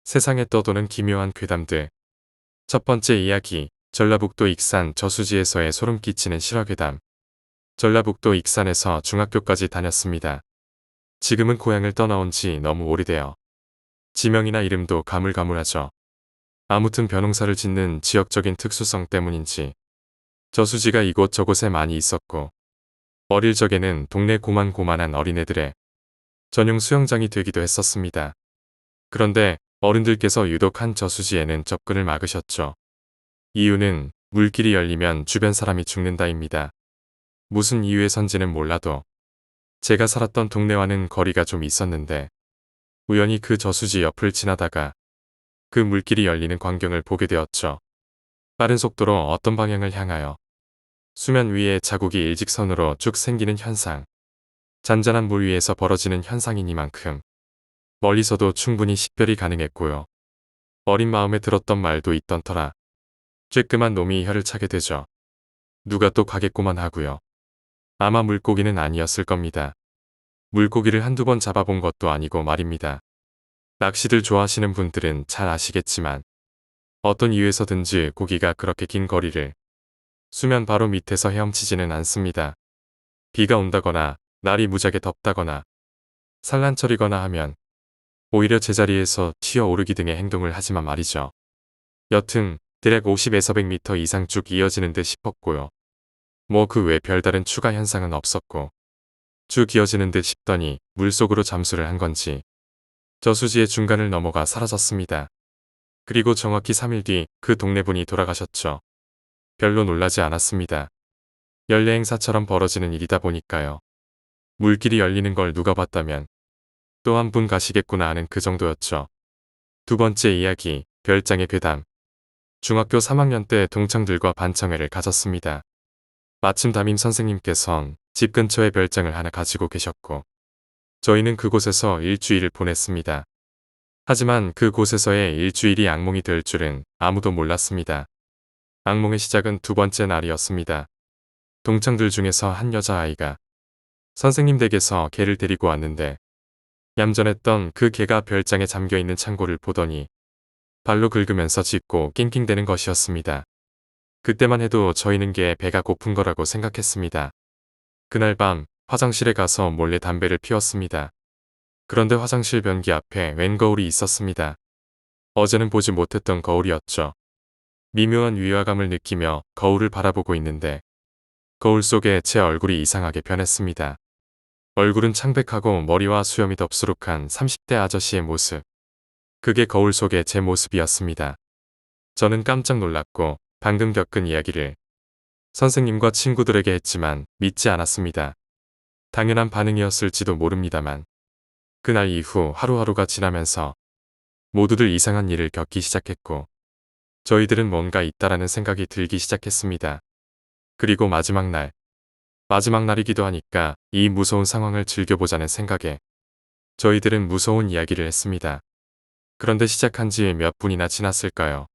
세상에 떠도는 기묘한 괴담들. 첫 번째 이야기, 전라북도 익산 저수지에서의 소름 끼치는 실화괴담. 전라북도 익산에서 중학교까지 다녔습니다. 지금은 고향을 떠나온 지 너무 오래되어 지명이나 이름도 가물가물하죠. 아무튼 벼농사를 짓는 지역적인 특수성 때문인지 저수지가 이곳저곳에 많이 있었고, 어릴 적에는 동네 고만고만한 어린애들의 전용 수영장이 되기도 했었습니다. 그런데 어른들께서 유독 한 저수지에는 접근을 막으셨죠. 이유는 물길이 열리면 주변 사람이 죽는다입니다. 무슨 이유에선지는 몰라도 제가 살았던 동네와는 거리가 좀 있었는데 우연히 그 저수지 옆을 지나다가 그 물길이 열리는 광경을 보게 되었죠. 빠른 속도로 어떤 방향을 향하여 수면 위에 자국이 일직선으로 쭉 생기는 현상. 잔잔한 물 위에서 벌어지는 현상이니만큼 멀리서도 충분히 식별이 가능했고요. 어린 마음에 들었던 말도 있던 터라 쬐끔한 놈이 혀를 차게 되죠. 누가 또 가겠구만 하고요. 아마 물고기는 아니었을 겁니다. 물고기를 한두 번 잡아본 것도 아니고 말입니다. 낚시들 좋아하시는 분들은 잘 아시겠지만 어떤 이유에서든지 고기가 그렇게 긴 거리를 수면 바로 밑에서 헤엄치지는 않습니다. 비가 온다거나 날이 무지하게 덥다거나 산란철이거나 하면 오히려 제자리에서 튀어오르기 등의 행동을 하지만 말이죠. 여튼 대략 50에서 100m 이상 쭉 이어지는 듯 싶었고요. 뭐 그 외 별다른 추가 현상은 없었고 쭉 이어지는 듯 싶더니 물속으로 잠수를 한 건지 저수지의 중간을 넘어가 사라졌습니다. 그리고 정확히 3일 뒤 그 동네 분이 돌아가셨죠. 별로 놀라지 않았습니다. 연례 행사처럼 벌어지는 일이다 보니까요. 물길이 열리는 걸 누가 봤다면 또 한 분 가시겠구나 하는 그 정도였죠. 두 번째 이야기, 별장의 괴담. 중학교 3학년 때 동창들과 반창회를 가졌습니다. 마침 담임 선생님께선 집 근처에 별장을 하나 가지고 계셨고 저희는 그곳에서 일주일을 보냈습니다. 하지만 그곳에서의 일주일이 악몽이 될 줄은 아무도 몰랐습니다. 악몽의 시작은 두 번째 날이었습니다. 동창들 중에서 한 여자아이가 선생님 댁에서 개를 데리고 왔는데 얌전했던 그 개가 별장에 잠겨있는 창고를 보더니 발로 긁으면서 짖고 낑낑대는 것이었습니다. 그때만 해도 저희는 개의 배가 고픈 거라고 생각했습니다. 그날 밤 화장실에 가서 몰래 담배를 피웠습니다. 그런데 화장실 변기 앞에 웬 거울이 있었습니다. 어제는 보지 못했던 거울이었죠. 미묘한 위화감을 느끼며 거울을 바라보고 있는데 거울 속에 제 얼굴이 이상하게 변했습니다. 얼굴은 창백하고 머리와 수염이 덥수룩한 30대 아저씨의 모습. 그게 거울 속의 제 모습이었습니다. 저는 깜짝 놀랐고 방금 겪은 이야기를 선생님과 친구들에게 했지만 믿지 않았습니다. 당연한 반응이었을지도 모릅니다만 그날 이후 하루하루가 지나면서 모두들 이상한 일을 겪기 시작했고 저희들은 뭔가 있다라는 생각이 들기 시작했습니다. 그리고 마지막 날이기도 하니까 이 무서운 상황을 즐겨보자는 생각에 저희들은 무서운 이야기를 했습니다. 그런데 시작한 지 몇 분이나 지났을까요?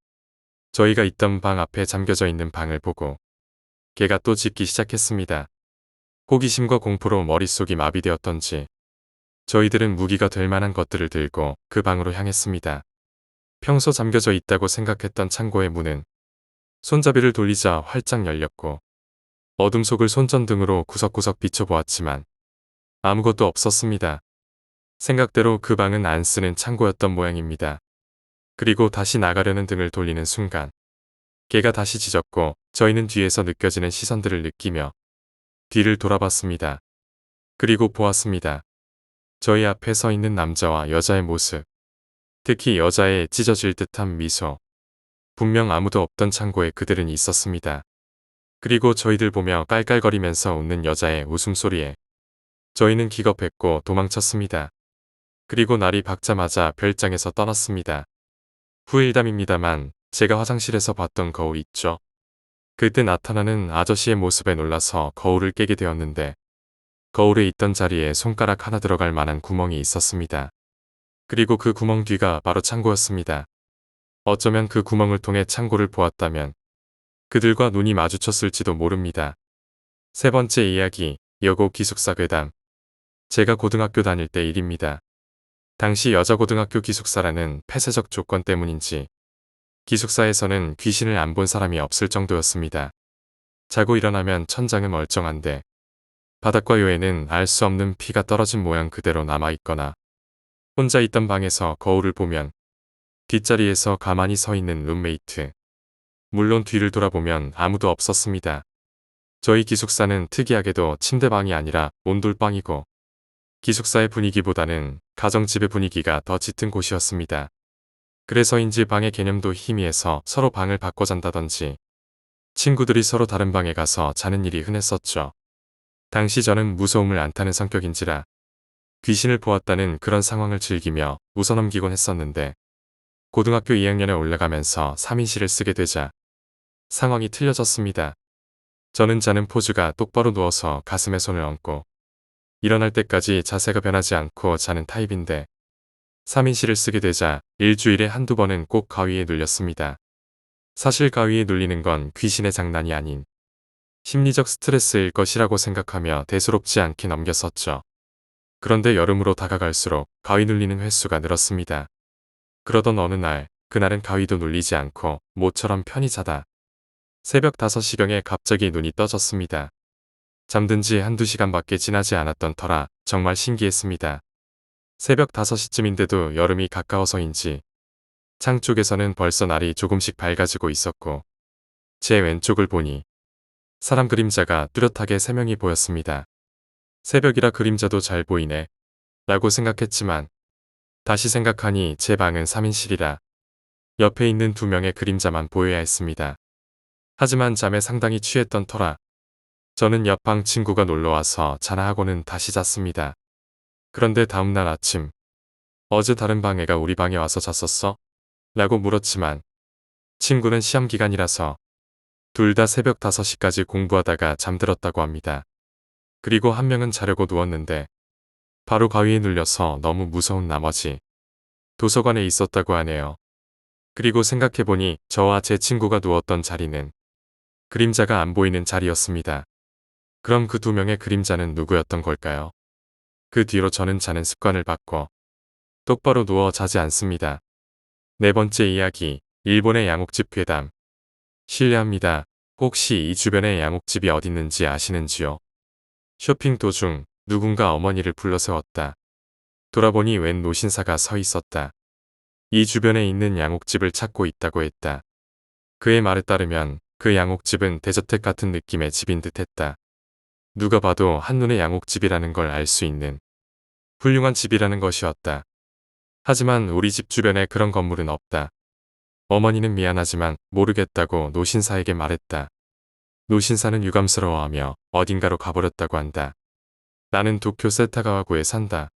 저희가 있던 방 앞에 잠겨져 있는 방을 보고 개가 또 짖기 시작했습니다. 호기심과 공포로 머릿속이 마비되었던지 저희들은 무기가 될 만한 것들을 들고 그 방으로 향했습니다. 평소 잠겨져 있다고 생각했던 창고의 문은 손잡이를 돌리자 활짝 열렸고 어둠 속을 손전등으로 구석구석 비춰보았지만 아무것도 없었습니다. 생각대로 그 방은 안 쓰는 창고였던 모양입니다. 그리고 다시 나가려는 등을 돌리는 순간 개가 다시 짖었고 저희는 뒤에서 느껴지는 시선들을 느끼며 뒤를 돌아봤습니다. 그리고 보았습니다. 저희 앞에 서 있는 남자와 여자의 모습. 특히 여자의 찢어질 듯한 미소. 분명 아무도 없던 창고에 그들은 있었습니다. 그리고 저희들 보며 깔깔거리면서 웃는 여자의 웃음소리에 저희는 기겁했고 도망쳤습니다. 그리고 날이 밝자마자 별장에서 떠났습니다. 후일담입니다만 제가 화장실에서 봤던 거울 있죠. 그때 나타나는 아저씨의 모습에 놀라서 거울을 깨게 되었는데 거울에 있던 자리에 손가락 하나 들어갈 만한 구멍이 있었습니다. 그리고 그 구멍 뒤가 바로 창고였습니다. 어쩌면 그 구멍을 통해 창고를 보았다면 그들과 눈이 마주쳤을지도 모릅니다. 세 번째 이야기, 여고 기숙사 괴담. 제가 고등학교 다닐 때 일입니다. 당시 여자고등학교 기숙사라는 폐쇄적 조건 때문인지 기숙사에서는 귀신을 안 본 사람이 없을 정도였습니다. 자고 일어나면 천장은 멀쩡한데 바닥과 요에는 알 수 없는 피가 떨어진 모양 그대로 남아있거나 혼자 있던 방에서 거울을 보면 뒷자리에서 가만히 서 있는 룸메이트. 물론 뒤를 돌아보면 아무도 없었습니다. 저희 기숙사는 특이하게도 침대방이 아니라 온돌방이고 기숙사의 분위기보다는 가정집의 분위기가 더 짙은 곳이었습니다. 그래서인지 방의 개념도 희미해서 서로 방을 바꿔 잔다던지 친구들이 서로 다른 방에 가서 자는 일이 흔했었죠. 당시 저는 무서움을 안 타는 성격인지라 귀신을 보았다는 그런 상황을 즐기며 웃어넘기곤 했었는데 고등학교 2학년에 올라가면서 3인실을 쓰게 되자 상황이 틀려졌습니다. 저는 자는 포즈가 똑바로 누워서 가슴에 손을 얹고 일어날 때까지 자세가 변하지 않고 자는 타입인데 3인실을 쓰게 되자 일주일에 한두 번은 꼭 가위에 눌렸습니다. 사실 가위에 눌리는 건 귀신의 장난이 아닌 심리적 스트레스일 것이라고 생각하며 대수롭지 않게 넘겼었죠. 그런데 여름으로 다가갈수록 가위 눌리는 횟수가 늘었습니다. 그러던 어느 날, 그날은 가위도 눌리지 않고 모처럼 편히 자다 새벽 5시경에 갑자기 눈이 떠졌습니다. 잠든 지 한두 시간밖에 지나지 않았던 터라 정말 신기했습니다. 새벽 5시쯤인데도 여름이 가까워서인지 창 쪽에서는 벌써 날이 조금씩 밝아지고 있었고 제 왼쪽을 보니 사람 그림자가 뚜렷하게 3명이 보였습니다. 새벽이라 그림자도 잘 보이네 라고 생각했지만 다시 생각하니 제 방은 3인실이라 옆에 있는 2명의 그림자만 보여야 했습니다. 하지만 잠에 상당히 취했던 터라 저는 옆방 친구가 놀러와서 자나 하고는 다시 잤습니다. 그런데 다음날 아침 어제 다른 방 애가 우리 방에 와서 잤었어? 라고 물었지만 친구는 시험 기간이라서 둘 다 새벽 5시까지 공부하다가 잠들었다고 합니다. 그리고 한 명은 자려고 누웠는데 바로 가위에 눌려서 너무 무서운 나머지 도서관에 있었다고 하네요. 그리고 생각해보니 저와 제 친구가 누웠던 자리는 그림자가 안 보이는 자리였습니다. 그럼 그 2명의 그림자는 누구였던 걸까요? 그 뒤로 저는 자는 습관을 바꿔 똑바로 누워 자지 않습니다. 4번째 이야기, 일본의 양옥집 괴담. 실례합니다. 혹시 이 주변에 양옥집이 어딨는지 아시는지요? 쇼핑 도중 누군가 어머니를 불러세웠다. 돌아보니 웬 노신사가 서 있었다. 이 주변에 있는 양옥집을 찾고 있다고 했다. 그의 말에 따르면 그 양옥집은 대저택 같은 느낌의 집인 듯 했다. 누가 봐도 한눈에 양옥집이라는 걸 알 수 있는 훌륭한 집이라는 것이었다. 하지만 우리 집 주변에 그런 건물은 없다. 어머니는 미안하지만 모르겠다고 노신사에게 말했다. 노신사는 유감스러워하며 어딘가로 가버렸다고 한다. 나는 도쿄 세타가와구에 산다.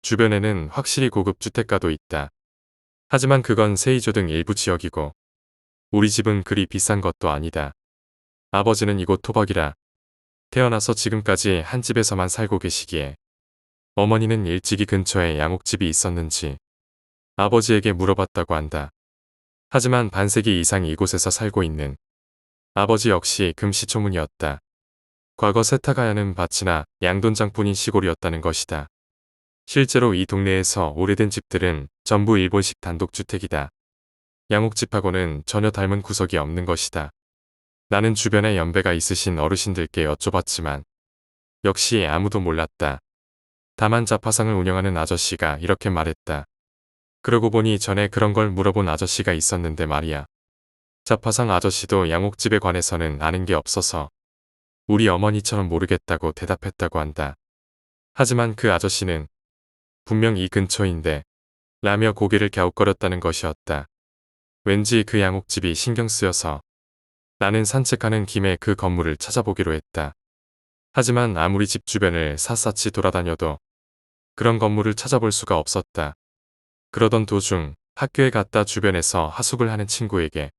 주변에는 확실히 고급 주택가도 있다. 하지만 그건 세이조 등 일부 지역이고 우리 집은 그리 비싼 것도 아니다. 아버지는 이곳 토박이라 태어나서 지금까지 한 집에서만 살고 계시기에 어머니는 일찍이 근처에 양옥집이 있었는지 아버지에게 물어봤다고 한다. 하지만 반세기 이상 이곳에서 살고 있는 아버지 역시 금시초문이었다. 과거 세타가야는 밭이나 양돈장뿐인 시골이었다는 것이다. 실제로 이 동네에서 오래된 집들은 전부 일본식 단독주택이다. 양옥집하고는 전혀 닮은 구석이 없는 것이다. 나는 주변에 연배가 있으신 어르신들께 여쭤봤지만 역시 아무도 몰랐다. 다만 자파상을 운영하는 아저씨가 이렇게 말했다. 그러고 보니 전에 그런 걸 물어본 아저씨가 있었는데 말이야. 자파상 아저씨도 양옥집에 관해서는 아는 게 없어서 우리 어머니처럼 모르겠다고 대답했다고 한다. 하지만 그 아저씨는 분명 이 근처인데 라며 고개를 갸웃거렸다는 것이었다. 왠지 그 양옥집이 신경 쓰여서 나는 산책하는 김에 그 건물을 찾아보기로 했다. 하지만 아무리 집 주변을 샅샅이 돌아다녀도 그런 건물을 찾아볼 수가 없었다. 그러던 도중 학교에 갔다 주변에서 하숙을 하는 친구에게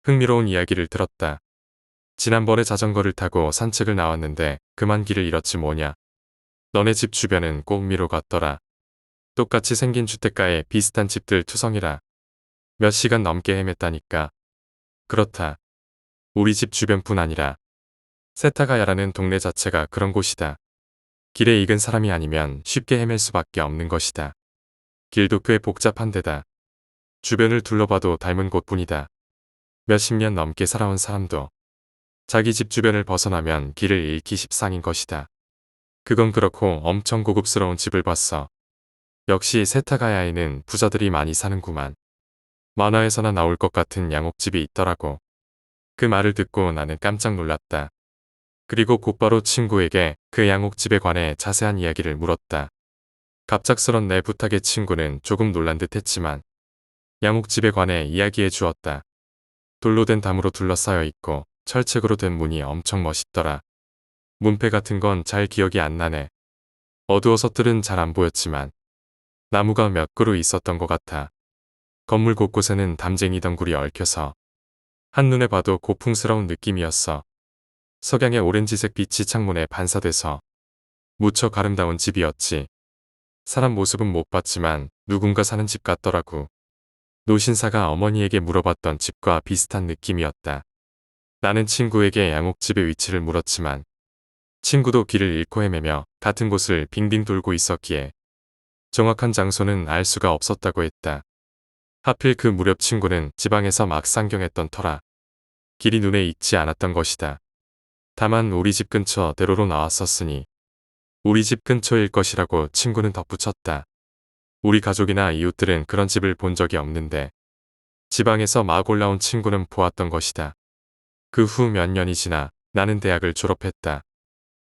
흥미로운 이야기를 들었다. 지난번에 자전거를 타고 산책을 나왔는데 그만 길을 잃었지 뭐냐. 너네 집 주변은 꼭 미로 같더라. 똑같이 생긴 주택가에 비슷한 집들 투성이라. 몇 시간 넘게 헤맸다니까. 그렇다. 우리 집 주변뿐 아니라 세타가야라는 동네 자체가 그런 곳이다. 길에 익은 사람이 아니면 쉽게 헤맬 수밖에 없는 것이다. 길도 꽤 복잡한 데다 주변을 둘러봐도 닮은 곳뿐이다. 몇십 년 넘게 살아온 사람도 자기 집 주변을 벗어나면 길을 잃기 십상인 것이다. 그건 그렇고 엄청 고급스러운 집을 봤어. 역시 세타가야에는 부자들이 많이 사는구만. 만화에서나 나올 것 같은 양옥집이 있더라고. 그 말을 듣고 나는 깜짝 놀랐다. 그리고 곧바로 친구에게 그 양옥집에 관해 자세한 이야기를 물었다. 갑작스런 내 부탁에 친구는 조금 놀란 듯 했지만 양옥집에 관해 이야기해 주었다. 돌로 된 담으로 둘러싸여 있고 철책으로 된 문이 엄청 멋있더라. 문패 같은 건 잘 기억이 안 나네. 어두워서 뜰은 잘 안 보였지만 나무가 몇 그루 있었던 것 같아. 건물 곳곳에는 담쟁이 덩굴이 얽혀서 한눈에 봐도 고풍스러운 느낌이었어. 석양의 오렌지색 빛이 창문에 반사돼서 무척 아름다운 집이었지. 사람 모습은 못 봤지만 누군가 사는 집 같더라고. 노신사가 어머니에게 물어봤던 집과 비슷한 느낌이었다. 나는 친구에게 양옥집의 위치를 물었지만 친구도 길을 잃고 헤매며 같은 곳을 빙빙 돌고 있었기에 정확한 장소는 알 수가 없었다고 했다. 하필 그 무렵 친구는 지방에서 막 상경했던 터라 길이 눈에 익지 않았던 것이다. 다만 우리 집 근처 대로로 나왔었으니 우리 집 근처일 것이라고 친구는 덧붙였다. 우리 가족이나 이웃들은 그런 집을 본 적이 없는데 지방에서 막 올라온 친구는 보았던 것이다. 그 후 몇 년이 지나 나는 대학을 졸업했다.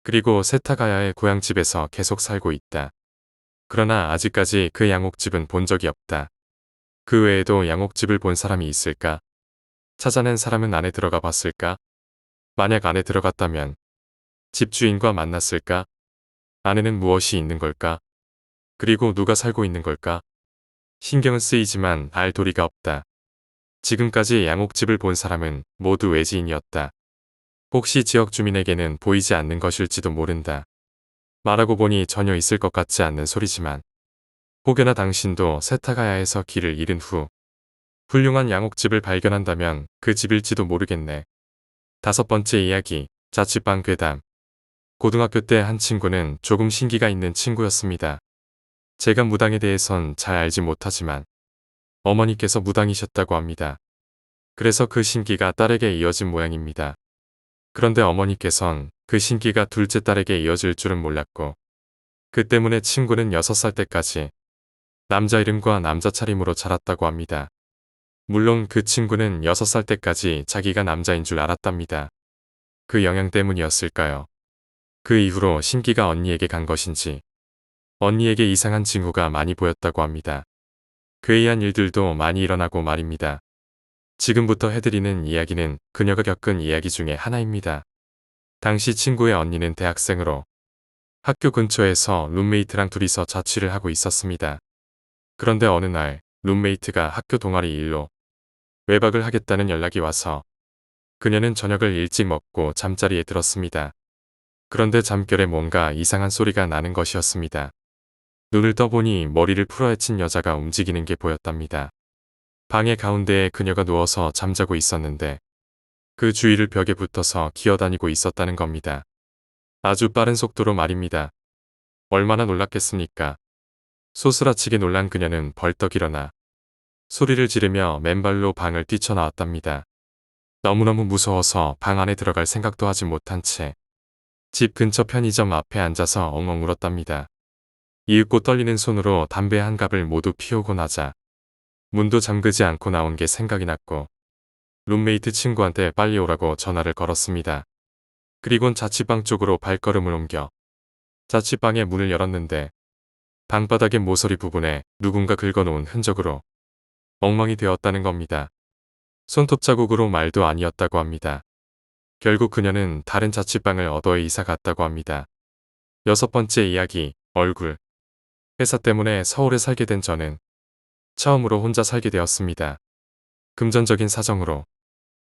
그리고 세타가야의 고향집에서 계속 살고 있다. 그러나 아직까지 그 양옥집은 본 적이 없다. 그 외에도 양옥집을 본 사람이 있을까? 찾아낸 사람은 안에 들어가 봤을까? 만약 안에 들어갔다면 집주인과 만났을까? 안에는 무엇이 있는 걸까? 그리고 누가 살고 있는 걸까? 신경은 쓰이지만 알 도리가 없다. 지금까지 양옥집을 본 사람은 모두 외지인이었다. 혹시 지역 주민에게는 보이지 않는 것일지도 모른다. 말하고 보니 전혀 있을 것 같지 않는 소리지만 혹여나 당신도 세타가야에서 길을 잃은 후 훌륭한 양옥집을 발견한다면 그 집일지도 모르겠네. 다섯 번째 이야기, 자취방 괴담. 고등학교 때 한 친구는 조금 신기가 있는 친구였습니다. 제가 무당에 대해선 잘 알지 못하지만 어머니께서 무당이셨다고 합니다. 그래서 그 신기가 딸에게 이어진 모양입니다. 그런데 어머니께선 그 신기가 둘째 딸에게 이어질 줄은 몰랐고 그 때문에 친구는 6살 때까지 남자 이름과 남자 차림으로 자랐다고 합니다. 물론 그 친구는 6살 때까지 자기가 남자인 줄 알았답니다. 그 영향 때문이었을까요? 그 이후로 신기가 언니에게 간 것인지 언니에게 이상한 징후가 많이 보였다고 합니다. 괴이한 일들도 많이 일어나고 말입니다. 지금부터 해드리는 이야기는 그녀가 겪은 이야기 중에 하나입니다. 당시 친구의 언니는 대학생으로 학교 근처에서 룸메이트랑 둘이서 자취를 하고 있었습니다. 그런데 어느 날 룸메이트가 학교 동아리 일로 외박을 하겠다는 연락이 와서 그녀는 저녁을 일찍 먹고 잠자리에 들었습니다. 그런데 잠결에 뭔가 이상한 소리가 나는 것이었습니다. 눈을 떠보니 머리를 풀어헤친 여자가 움직이는 게 보였답니다. 방의 가운데에 그녀가 누워서 잠자고 있었는데 그 주위를 벽에 붙어서 기어다니고 있었다는 겁니다. 아주 빠른 속도로 말입니다. 얼마나 놀랐겠습니까? 소스라치게 놀란 그녀는 벌떡 일어나 소리를 지르며 맨발로 방을 뛰쳐나왔답니다. 너무너무 무서워서 방 안에 들어갈 생각도 하지 못한 채 집 근처 편의점 앞에 앉아서 엉엉 울었답니다. 이윽고 떨리는 손으로 담배 한 갑을 모두 피우고 나자 문도 잠그지 않고 나온 게 생각이 났고 룸메이트 친구한테 빨리 오라고 전화를 걸었습니다. 그리곤 자취방 쪽으로 발걸음을 옮겨 자취방의 문을 열었는데 방바닥의 모서리 부분에 누군가 긁어놓은 흔적으로 엉망이 되었다는 겁니다. 손톱 자국으로 말도 아니었다고 합니다. 결국 그녀는 다른 자취방을 얻어 이사 갔다고 합니다. 여섯 번째 이야기, 얼굴. 회사 때문에 서울에 살게 된 저는 처음으로 혼자 살게 되었습니다. 금전적인 사정으로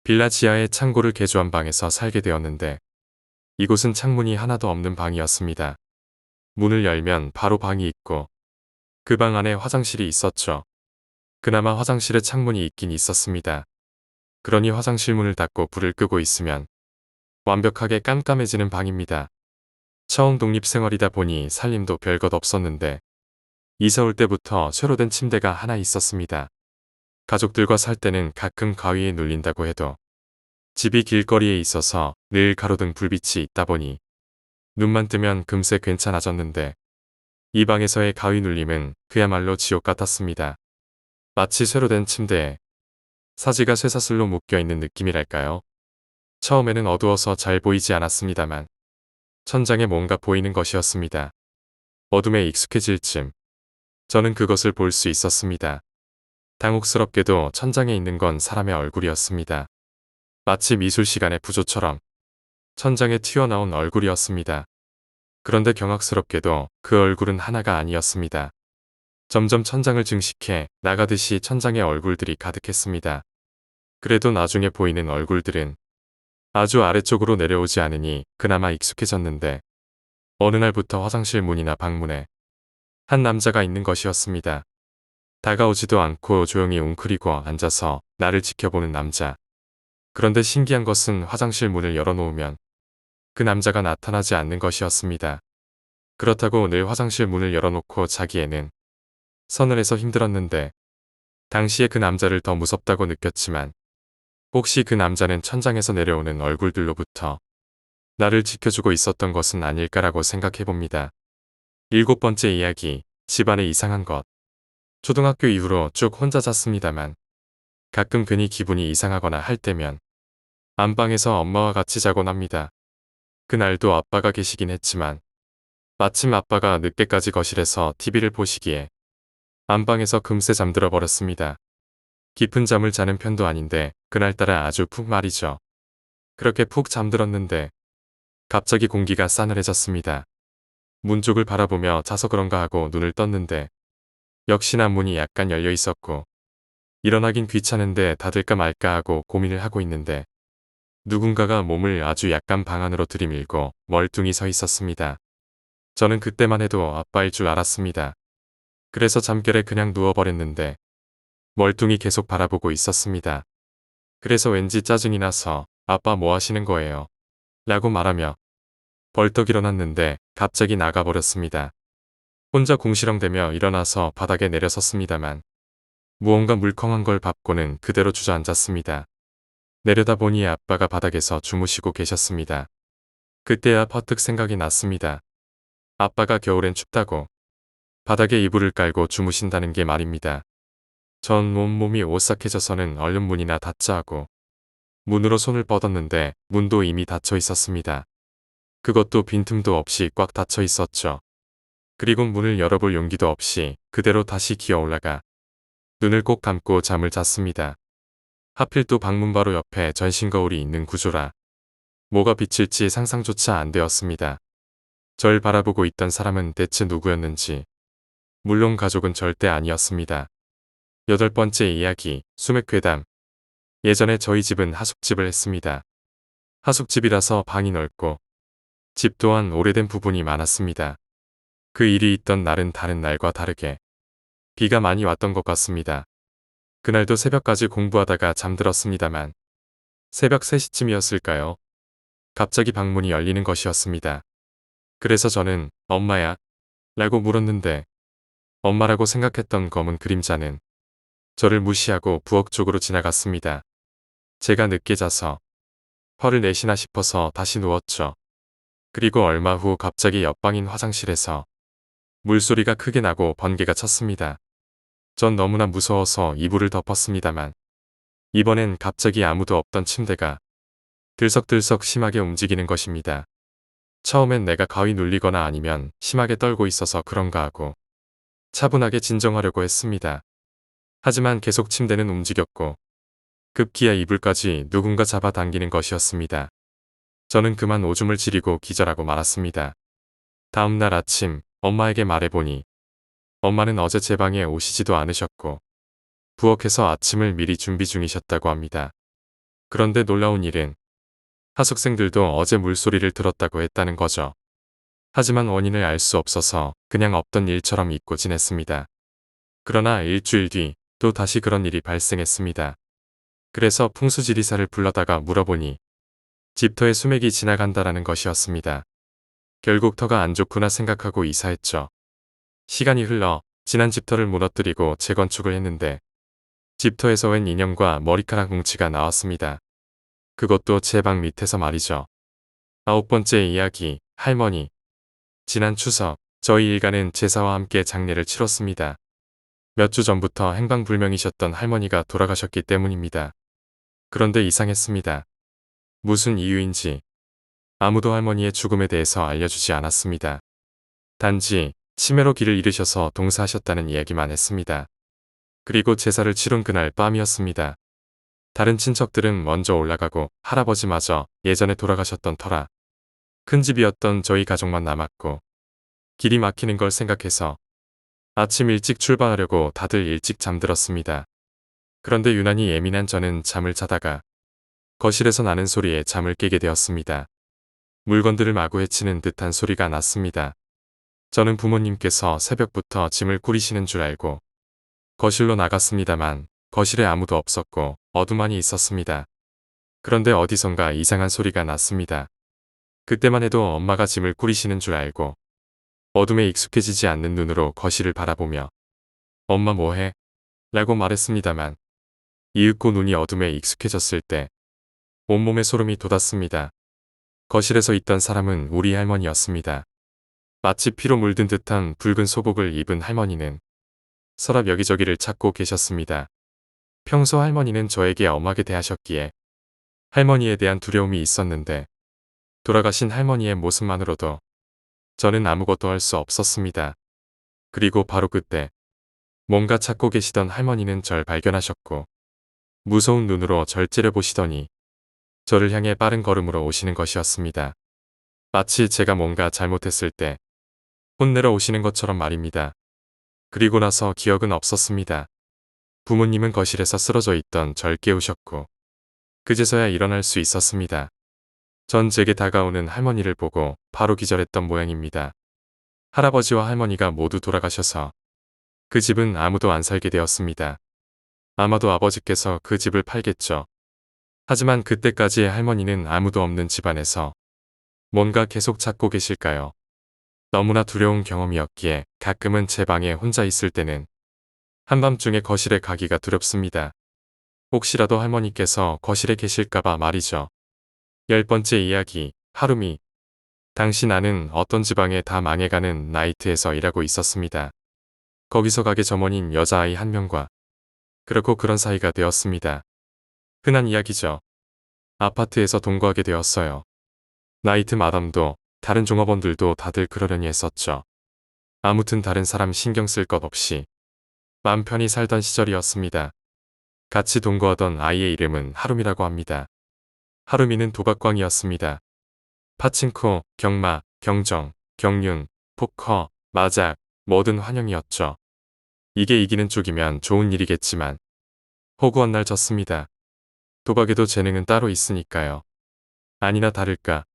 빌라 지하에 창고를 개조한 방에서 살게 되었는데 이곳은 창문이 하나도 없는 방이었습니다. 문을 열면 바로 방이 있고 그 방 안에 화장실이 있었죠. 그나마 화장실에 창문이 있긴 있었습니다. 그러니 화장실 문을 닫고 불을 끄고 있으면 완벽하게 깜깜해지는 방입니다. 처음 독립생활이다 보니 살림도 별것 없었는데 이사 올 때부터 쇠로 된 침대가 하나 있었습니다. 가족들과 살 때는 가끔 가위에 눌린다고 해도 집이 길거리에 있어서 늘 가로등 불빛이 있다 보니 눈만 뜨면 금세 괜찮아졌는데 이 방에서의 가위 눌림은 그야말로 지옥 같았습니다. 마치 쇠로 된 침대에 사지가 쇠사슬로 묶여있는 느낌이랄까요. 처음에는 어두워서 잘 보이지 않았습니다만 천장에 뭔가 보이는 것이었습니다. 어둠에 익숙해질 쯤 저는 그것을 볼 수 있었습니다. 당혹스럽게도 천장에 있는 건 사람의 얼굴이었습니다. 마치 미술 시간의 부조처럼 천장에 튀어나온 얼굴이었습니다. 그런데 경악스럽게도 그 얼굴은 하나가 아니었습니다. 점점 천장을 증식해 나가듯이 천장에 얼굴들이 가득했습니다. 그래도 나중에 보이는 얼굴들은 아주 아래쪽으로 내려오지 않으니 그나마 익숙해졌는데 어느 날부터 화장실 문이나 방문에 한 남자가 있는 것이었습니다. 다가오지도 않고 조용히 웅크리고 앉아서 나를 지켜보는 남자. 그런데 신기한 것은 화장실 문을 열어놓으면 그 남자가 나타나지 않는 것이었습니다. 그렇다고 늘 화장실 문을 열어놓고 자기에는 서늘해서 힘들었는데 당시에 그 남자를 더 무섭다고 느꼈지만 혹시 그 남자는 천장에서 내려오는 얼굴들로부터 나를 지켜주고 있었던 것은 아닐까라고 생각해봅니다. 7번째 이야기, 집안에 이상한 것. 초등학교 이후로 쭉 혼자 잤습니다만 가끔 괜히 기분이 이상하거나 할 때면 안방에서 엄마와 같이 자곤 합니다. 그날도 아빠가 계시긴 했지만 마침 아빠가 늦게까지 거실에서 TV를 보시기에 안방에서 금세 잠들어 버렸습니다. 깊은 잠을 자는 편도 아닌데 그날따라 아주 푹 말이죠. 그렇게 푹 잠들었는데 갑자기 공기가 싸늘해졌습니다. 문 쪽을 바라보며 자서 그런가 하고 눈을 떴는데 역시나 문이 약간 열려 있었고 일어나긴 귀찮은데 닫을까 말까 하고 고민을 하고 있는데 누군가가 몸을 아주 약간 방 안으로 들이밀고 멀뚱히 서 있었습니다. 저는 그때만 해도 아빠일 줄 알았습니다. 그래서 잠결에 그냥 누워버렸는데 멀뚱히 계속 바라보고 있었습니다. 그래서 왠지 짜증이 나서 아빠 뭐 하시는 거예요? 라고 말하며 벌떡 일어났는데 갑자기 나가버렸습니다. 혼자 궁시렁대며 일어나서 바닥에 내려섰습니다만 무언가 물컹한 걸 밟고는 그대로 주저앉았습니다. 내려다보니 아빠가 바닥에서 주무시고 계셨습니다. 그때야 퍼뜩 생각이 났습니다. 아빠가 겨울엔 춥다고 바닥에 이불을 깔고 주무신다는 게 말입니다. 전 온몸이 오싹해져서는 얼른 문이나 닫자 하고 문으로 손을 뻗었는데 문도 이미 닫혀 있었습니다. 그것도 빈틈도 없이 꽉 닫혀 있었죠. 그리고 문을 열어볼 용기도 없이 그대로 다시 기어 올라가 눈을 꼭 감고 잠을 잤습니다. 하필 또 방문 바로 옆에 전신 거울이 있는 구조라 뭐가 비칠지 상상조차 안 되었습니다. 절 바라보고 있던 사람은 대체 누구였는지 물론 가족은 절대 아니었습니다. 8번째 이야기, 수맥괴담. 예전에 저희 집은 하숙집을 했습니다. 하숙집이라서 방이 넓고 집 또한 오래된 부분이 많았습니다. 그 일이 있던 날은 다른 날과 다르게 비가 많이 왔던 것 같습니다. 그날도 새벽까지 공부하다가 잠들었습니다만 새벽 3시쯤이었을까요? 갑자기 방문이 열리는 것이었습니다. 그래서 저는 엄마야? 라고 물었는데 엄마라고 생각했던 검은 그림자는 저를 무시하고 부엌 쪽으로 지나갔습니다. 제가 늦게 자서 화를 내시나 싶어서 다시 누웠죠. 그리고 얼마 후 갑자기 옆방인 화장실에서 물소리가 크게 나고 번개가 쳤습니다. 전 너무나 무서워서 이불을 덮었습니다만 이번엔 갑자기 아무도 없던 침대가 들썩들썩 심하게 움직이는 것입니다. 처음엔 내가 가위 눌리거나 아니면 심하게 떨고 있어서 그런가 하고 차분하게 진정하려고 했습니다. 하지만 계속 침대는 움직였고 급기야 이불까지 누군가 잡아당기는 것이었습니다. 저는 그만 오줌을 지리고 기절하고 말았습니다. 다음 날 아침 엄마에게 말해보니 엄마는 어제 제 방에 오시지도 않으셨고 부엌에서 아침을 미리 준비 중이셨다고 합니다. 그런데 놀라운 일은 하숙생들도 어제 물소리를 들었다고 했다는 거죠. 하지만 원인을 알 수 없어서 그냥 없던 일처럼 잊고 지냈습니다. 그러나 일주일 뒤 또 다시 그런 일이 발생했습니다. 그래서 풍수지리사를 불러다가 물어보니 집터에 수맥이 지나간다라는 것이었습니다. 결국 터가 안 좋구나 생각하고 이사했죠. 시간이 흘러 지난 집터를 무너뜨리고 재건축을 했는데 집터에서 웬 인형과 머리카락 뭉치가 나왔습니다. 그것도 제 방 밑에서 말이죠. 9번째 이야기, 할머니. 지난 추석, 저희 일가는 제사와 함께 장례를 치렀습니다. 몇 주 전부터 행방불명이셨던 할머니가 돌아가셨기 때문입니다. 그런데 이상했습니다. 무슨 이유인지 아무도 할머니의 죽음에 대해서 알려주지 않았습니다. 단지 치매로 길을 잃으셔서 동사하셨다는 이야기만 했습니다. 그리고 제사를 치른 그날 밤이었습니다. 다른 친척들은 먼저 올라가고 할아버지마저 예전에 돌아가셨던 터라 큰 집이었던 저희 가족만 남았고 길이 막히는 걸 생각해서 아침 일찍 출발하려고 다들 일찍 잠들었습니다. 그런데 유난히 예민한 저는 잠을 자다가 거실에서 나는 소리에 잠을 깨게 되었습니다. 물건들을 마구 헤치는 듯한 소리가 났습니다. 저는 부모님께서 새벽부터 짐을 꾸리시는 줄 알고 거실로 나갔습니다만 거실에 아무도 없었고 어두만이 있었습니다. 그런데 어디선가 이상한 소리가 났습니다. 그때만 해도 엄마가 짐을 꾸리시는 줄 알고 어둠에 익숙해지지 않는 눈으로 거실을 바라보며 엄마 뭐해? 라고 말했습니다만 이윽고 눈이 어둠에 익숙해졌을 때 온몸에 소름이 돋았습니다. 거실에서 있던 사람은 우리 할머니였습니다. 마치 피로 물든 듯한 붉은 소복을 입은 할머니는 서랍 여기저기를 찾고 계셨습니다. 평소 할머니는 저에게 엄하게 대하셨기에 할머니에 대한 두려움이 있었는데 돌아가신 할머니의 모습만으로도 저는 아무것도 할 수 없었습니다. 그리고 바로 그때 뭔가 찾고 계시던 할머니는 절 발견하셨고 무서운 눈으로 절 째려보시더니 저를 향해 빠른 걸음으로 오시는 것이었습니다. 마치 제가 뭔가 잘못했을 때 혼내러 오시는 것처럼 말입니다. 그리고 나서 기억은 없었습니다. 부모님은 거실에서 쓰러져 있던 절 깨우셨고 그제서야 일어날 수 있었습니다. 전 제게 다가오는 할머니를 보고 바로 기절했던 모양입니다. 할아버지와 할머니가 모두 돌아가셔서 그 집은 아무도 안 살게 되었습니다. 아마도 아버지께서 그 집을 팔겠죠. 하지만 그때까지의 할머니는 아무도 없는 집안에서 뭔가 계속 찾고 계실까요? 너무나 두려운 경험이었기에 가끔은 제 방에 혼자 있을 때는 한밤중에 거실에 가기가 두렵습니다. 혹시라도 할머니께서 거실에 계실까봐 말이죠. 10번째 이야기, 하루미. 당시 나는 어떤 지방에 다 망해가는 나이트에서 일하고 있었습니다. 거기서 가게 점원인 여자아이 한 명과 그렇고 그런 사이가 되었습니다. 흔한 이야기죠. 아파트에서 동거하게 되었어요. 나이트 마담도 다른 종업원들도 다들 그러려니 했었죠. 아무튼 다른 사람 신경 쓸 것 없이 맘 편히 살던 시절이었습니다. 같이 동거하던 아이의 이름은 하루미라고 합니다. 하루미는 도박광이었습니다. 파친코, 경마, 경정, 경륜, 포커, 마작, 뭐든 환영이었죠. 이게 이기는 쪽이면 좋은 일이겠지만 호구한 날 졌습니다. 도박에도 재능은 따로 있으니까요. 아니나 다를까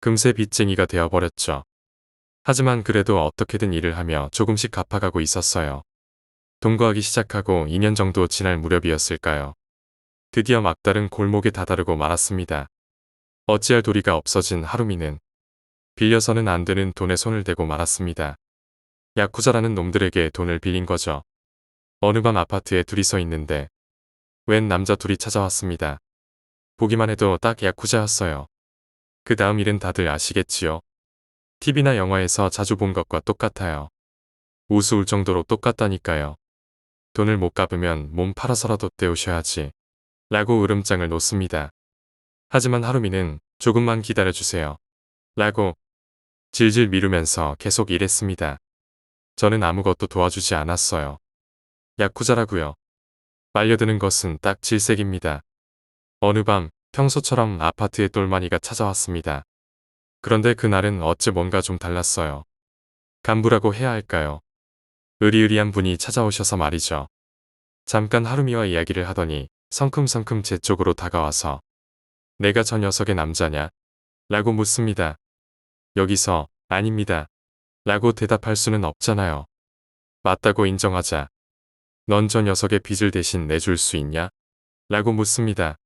금세 빚쟁이가 되어버렸죠. 하지만 그래도 어떻게든 일을 하며 조금씩 갚아가고 있었어요. 동거하기 시작하고 2년 정도 지날 무렵이었을까요. 드디어 막다른 골목에 다다르고 말았습니다. 어찌할 도리가 없어진 하루미는 빌려서는 안 되는 돈에 손을 대고 말았습니다. 야쿠자라는 놈들에게 돈을 빌린 거죠. 어느 밤 아파트에 둘이 서 있는데 웬 남자 둘이 찾아왔습니다. 보기만 해도 딱 야쿠자였어요. 그 다음 일은 다들 아시겠지요. TV나 영화에서 자주 본 것과 똑같아요. 우스울 정도로 똑같다니까요. 돈을 못 갚으면 몸 팔아서라도 때우셔야지. 라고 으름장을 놓습니다. 하지만 하루미는 조금만 기다려주세요. 라고 질질 미루면서 계속 일했습니다. 저는 아무것도 도와주지 않았어요. 야쿠자라고요. 말려드는 것은 딱 질색입니다. 어느 밤 평소처럼 아파트에 똘마니가 찾아왔습니다. 그런데 그날은 어째 뭔가 좀 달랐어요. 간부라고 해야 할까요? 으리으리한 분이 찾아오셔서 말이죠. 잠깐 하루미와 이야기를 하더니 성큼성큼 제 쪽으로 다가와서 내가 저 녀석의 남자냐? 라고 묻습니다. 여기서 아닙니다. 라고 대답할 수는 없잖아요. 맞다고 인정하자. 넌 저 녀석의 빚을 대신 내줄 수 있냐? 라고 묻습니다.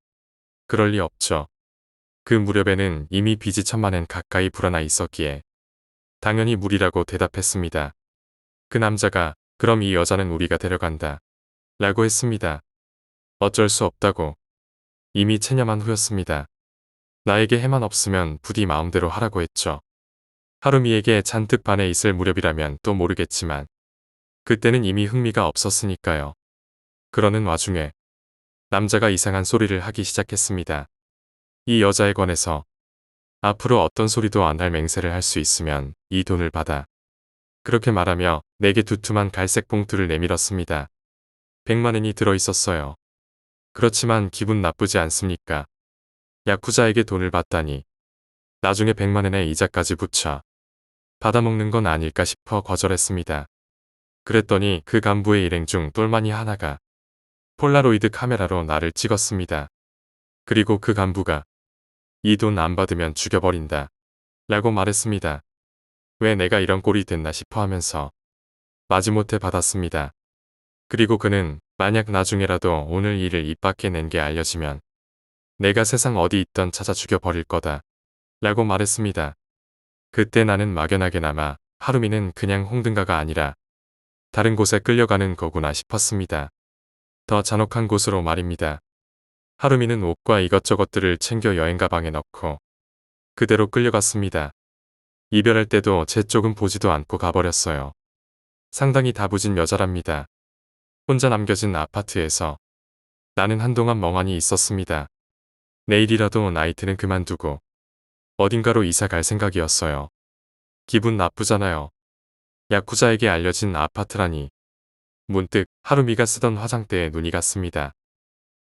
그럴 리 없죠. 그 무렵에는 이미 빚이 1,000만 엔 가까이 불어나 있었기에 당연히 무리라고 대답했습니다. 그 남자가 그럼 이 여자는 우리가 데려간다. 라고 했습니다. 어쩔 수 없다고. 이미 체념한 후였습니다. 나에게 해만 없으면 부디 마음대로 하라고 했죠. 하루미에게 잔뜩 반해 있을 무렵이라면 또 모르겠지만 그때는 이미 흥미가 없었으니까요. 그러는 와중에 남자가 이상한 소리를 하기 시작했습니다. 이 여자에 관해서 앞으로 어떤 소리도 안 할 맹세를 할 수 있으면 이 돈을 받아. 그렇게 말하며 내게 두툼한 갈색 봉투를 내밀었습니다. 100만 원이 들어있었어요. 그렇지만 기분 나쁘지 않습니까? 야쿠자에게 돈을 받다니. 나중에 100만 원에 이자까지 붙여 받아먹는 건 아닐까 싶어 거절했습니다. 그랬더니 그 간부의 일행 중 똘마니 하나가 폴라로이드 카메라로 나를 찍었습니다. 그리고 그 간부가 이 돈 안 받으면 죽여버린다. 라고 말했습니다. 왜 내가 이런 꼴이 됐나 싶어 하면서 마지못해 받았습니다. 그리고 그는 만약 나중에라도 오늘 일을 입 밖에 낸 게 알려지면 내가 세상 어디 있던 찾아 죽여버릴 거다. 라고 말했습니다. 그때 나는 막연하게나마 하루미는 그냥 홍등가가 아니라 다른 곳에 끌려가는 거구나 싶었습니다. 더 잔혹한 곳으로 말입니다. 하루미는 옷과 이것저것들을 챙겨 여행 가방에 넣고 그대로 끌려갔습니다. 이별할 때도 제 쪽은 보지도 않고 가버렸어요. 상당히 다부진 여자랍니다. 혼자 남겨진 아파트에서 나는 한동안 멍하니 있었습니다. 내일이라도 나이트는 그만두고 어딘가로 이사 갈 생각이었어요. 기분 나쁘잖아요. 야쿠자에게 알려진 아파트라니. 문득 하루미가 쓰던 화장대에 눈이 갔습니다.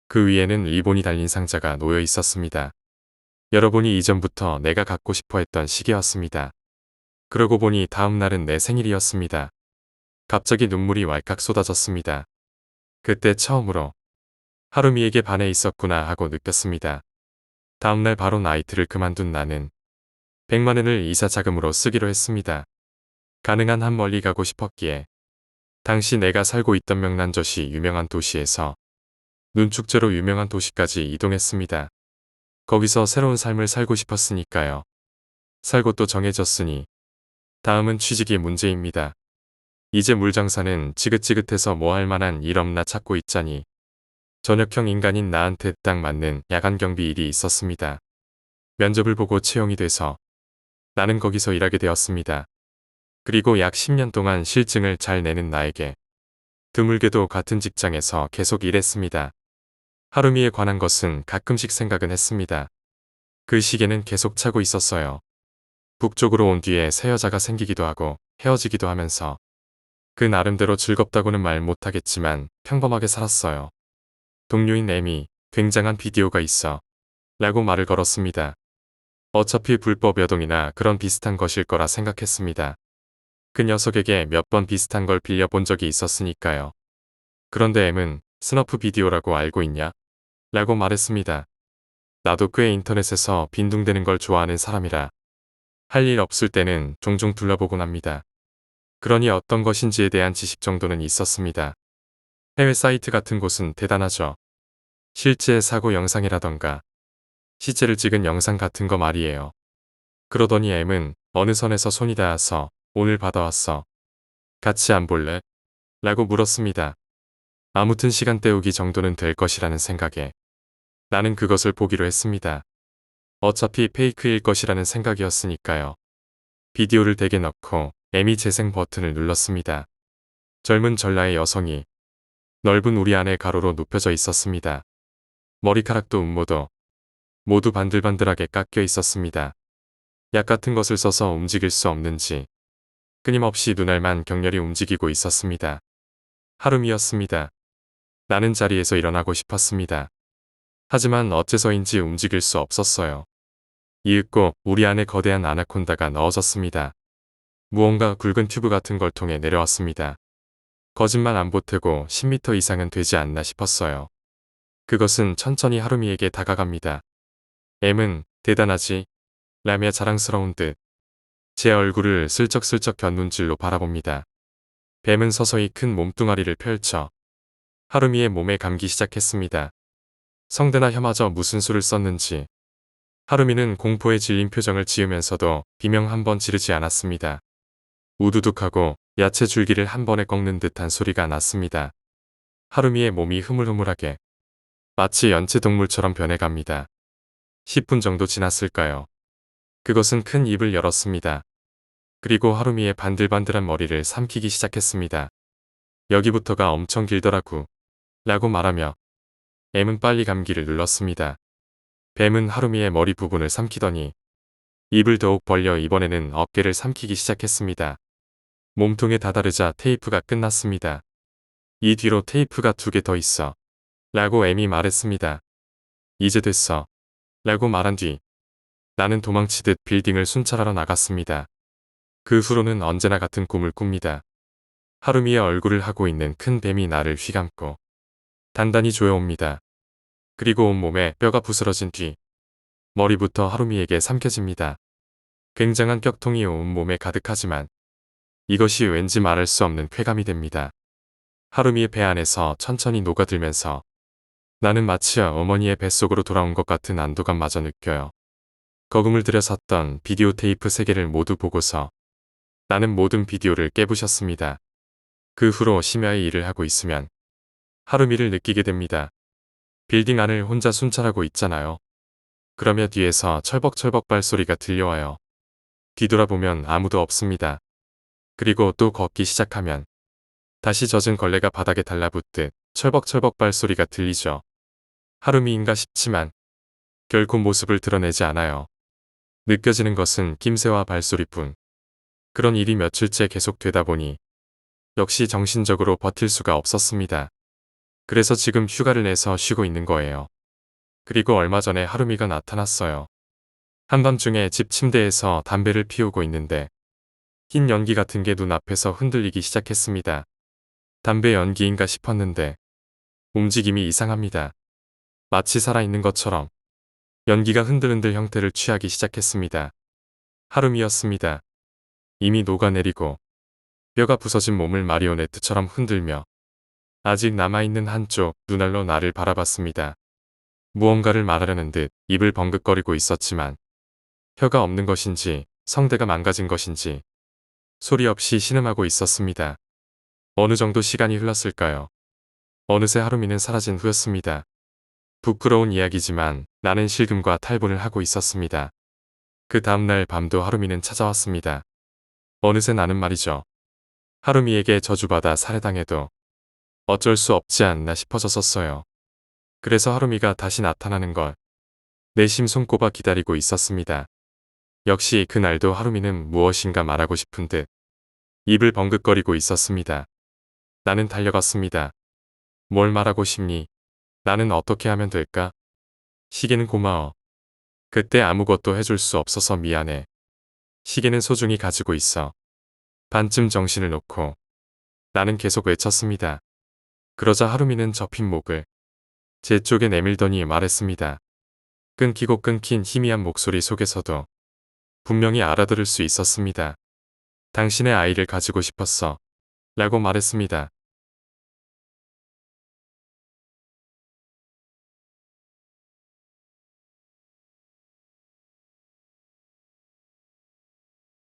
그 위에는 리본이 달린 상자가 놓여 있었습니다. 열어보니 이전부터 내가 갖고 싶어 했던 시계였습니다. 그러고 보니 다음 날은 내 생일이었습니다. 갑자기 눈물이 왈칵 쏟아졌습니다. 그때 처음으로 하루미에게 반해 있었구나 하고 느꼈습니다. 다음날 바로 나이트를 그만둔 나는 100만 원을 이사 자금으로 쓰기로 했습니다. 가능한 한 멀리 가고 싶었기에 당시 내가 살고 있던 명란젓이 유명한 도시에서 눈축제로 유명한 도시까지 이동했습니다. 거기서 새로운 삶을 살고 싶었으니까요. 살 곳도 정해졌으니 다음은 취직이 문제입니다. 이제 물장사는 지긋지긋해서 뭐 할 만한 일 없나 찾고 있자니 전역형 인간인 나한테 딱 맞는 야간 경비 일이 있었습니다. 면접을 보고 채용이 돼서 나는 거기서 일하게 되었습니다. 그리고 약 10년 동안 실증을 잘 내는 나에게 드물게도 같은 직장에서 계속 일했습니다. 하루미에 관한 것은 가끔씩 생각은 했습니다. 그 시계는 계속 차고 있었어요. 북쪽으로 온 뒤에 새 여자가 생기기도 하고 헤어지기도 하면서 그 나름대로 즐겁다고는 말 못하겠지만 평범하게 살았어요. 동료인 M이 굉장한 비디오가 있어 라고 말을 걸었습니다. 어차피 불법 여동이나 그런 비슷한 것일 거라 생각했습니다. 그 녀석에게 몇 번 비슷한 걸 빌려본 적이 있었으니까요. 그런데 M은 스너프 비디오라고 알고 있냐? 라고 말했습니다. 나도 꽤 인터넷에서 빈둥대는 걸 좋아하는 사람이라 할 일 없을 때는 종종 둘러보곤 합니다. 그러니 어떤 것인지에 대한 지식 정도는 있었습니다. 해외 사이트 같은 곳은 대단하죠. 실제 사고 영상이라던가 시체를 찍은 영상 같은 거 말이에요. 그러더니 M은 어느 선에서 손이 닿아서 오늘 받아왔어. 같이 안 볼래? 라고 물었습니다. 아무튼 시간 때우기 정도는 될 것이라는 생각에 나는 그것을 보기로 했습니다. 어차피 페이크일 것이라는 생각이었으니까요. 비디오를 댁에 넣고 M이 재생 버튼을 눌렀습니다. 젊은 전라의 여성이 넓은 우리 안에 가로로 눕혀져 있었습니다. 머리카락도 음모도 모두 반들반들하게 깎여 있었습니다. 약 같은 것을 써서 움직일 수 없는지 끊임없이 눈알만 격렬히 움직이고 있었습니다. 하루미였습니다. 나는 자리에서 일어나고 싶었습니다. 하지만 어째서인지 움직일 수 없었어요. 이윽고 우리 안에 거대한 아나콘다가 넣어졌습니다. 무언가 굵은 튜브 같은 걸 통해 내려왔습니다. 거짓말 안 보태고 10m 이상은 되지 않나 싶었어요. 그것은 천천히 하루미에게 다가갑니다. M은 대단하지? 라며 자랑스러운 듯 제 얼굴을 슬쩍슬쩍 곁눈질로 바라봅니다. 뱀은 서서히 큰 몸뚱아리를 펼쳐 하루미의 몸에 감기 시작했습니다. 성대나 혀마저 무슨 수를 썼는지 하루미는 공포에 질린 표정을 지으면서도 비명 한 번 지르지 않았습니다. 우두둑하고 야채 줄기를 한 번에 꺾는 듯한 소리가 났습니다. 하루미의 몸이 흐물흐물하게 마치 연체동물처럼 변해갑니다. 10분 정도 지났을까요? 그것은 큰 입을 열었습니다. 그리고 하루미의 반들반들한 머리를 삼키기 시작했습니다. 여기부터가 엄청 길더라고. 라고 말하며 M은 빨리 감기를 눌렀습니다. 뱀은 하루미의 머리 부분을 삼키더니 입을 더욱 벌려 이번에는 어깨를 삼키기 시작했습니다. 몸통에 다다르자 테이프가 끝났습니다. 이 뒤로 테이프가 2개 더 있어. 라고 M이 말했습니다. 이제 됐어. 라고 말한 뒤 나는 도망치듯 빌딩을 순찰하러 나갔습니다. 그 후로는 언제나 같은 꿈을 꿉니다. 하루미의 얼굴을 하고 있는 큰 뱀이 나를 휘감고 단단히 조여옵니다. 그리고 온몸에 뼈가 부스러진 뒤 머리부터 하루미에게 삼켜집니다. 굉장한 격통이 온몸에 가득하지만 이것이 왠지 말할 수 없는 쾌감이 됩니다. 하루미의 배 안에서 천천히 녹아들면서 나는 마치 어머니의 뱃속으로 돌아온 것 같은 안도감마저 느껴요. 거금을 들여 샀던 비디오 테이프 3개를 모두 보고서 나는 모든 비디오를 깨부셨습니다. 그 후로 심야에 일을 하고 있으면 하루미를 느끼게 됩니다. 빌딩 안을 혼자 순찰하고 있잖아요. 그러며 뒤에서 철벅철벅 발소리가 들려와요. 뒤돌아보면 아무도 없습니다. 그리고 또 걷기 시작하면 다시 젖은 걸레가 바닥에 달라붙듯 철벅철벅 발소리가 들리죠. 하루미인가 싶지만 결코 모습을 드러내지 않아요. 느껴지는 것은 낌새와 발소리뿐. 그런 일이 며칠째 계속되다 보니 역시 정신적으로 버틸 수가 없었습니다. 그래서 지금 휴가를 내서 쉬고 있는 거예요. 그리고 얼마 전에 하루미가 나타났어요. 한밤중에 집 침대에서 담배를 피우고 있는데 흰 연기 같은 게 눈앞에서 흔들리기 시작했습니다. 담배 연기인가 싶었는데 움직임이 이상합니다. 마치 살아있는 것처럼 연기가 흔들흔들 형태를 취하기 시작했습니다. 하루미였습니다. 이미 녹아내리고 뼈가 부서진 몸을 마리오네트처럼 흔들며 아직 남아있는 한쪽 눈알로 나를 바라봤습니다. 무언가를 말하려는 듯 입을 벙긋거리고 있었지만 혀가 없는 것인지 성대가 망가진 것인지 소리 없이 신음하고 있었습니다. 어느 정도 시간이 흘렀을까요? 어느새 하루미는 사라진 후였습니다. 부끄러운 이야기지만 나는 실금과 탈분을 하고 있었습니다. 그 다음날 밤도 하루미는 찾아왔습니다. 어느새 나는 말이죠. 하루미에게 저주받아 살해당해도 어쩔 수 없지 않나 싶어졌었어요. 그래서 하루미가 다시 나타나는 걸 내심 손꼽아 기다리고 있었습니다. 역시 그날도 하루미는 무엇인가 말하고 싶은 듯 입을 벙긋거리고 있었습니다. 나는 달려갔습니다. 뭘 말하고 싶니? 나는 어떻게 하면 될까? 시계는 고마워. 그때 아무것도 해줄 수 없어서 미안해. 시계는 소중히 가지고 있어. 반쯤 정신을 놓고 나는 계속 외쳤습니다. 그러자 하루미는 접힌 목을 제 쪽에 내밀더니 말했습니다. 끊기고 끊긴 희미한 목소리 속에서도 분명히 알아들을 수 있었습니다. 당신의 아이를 가지고 싶었어. 라고 말했습니다.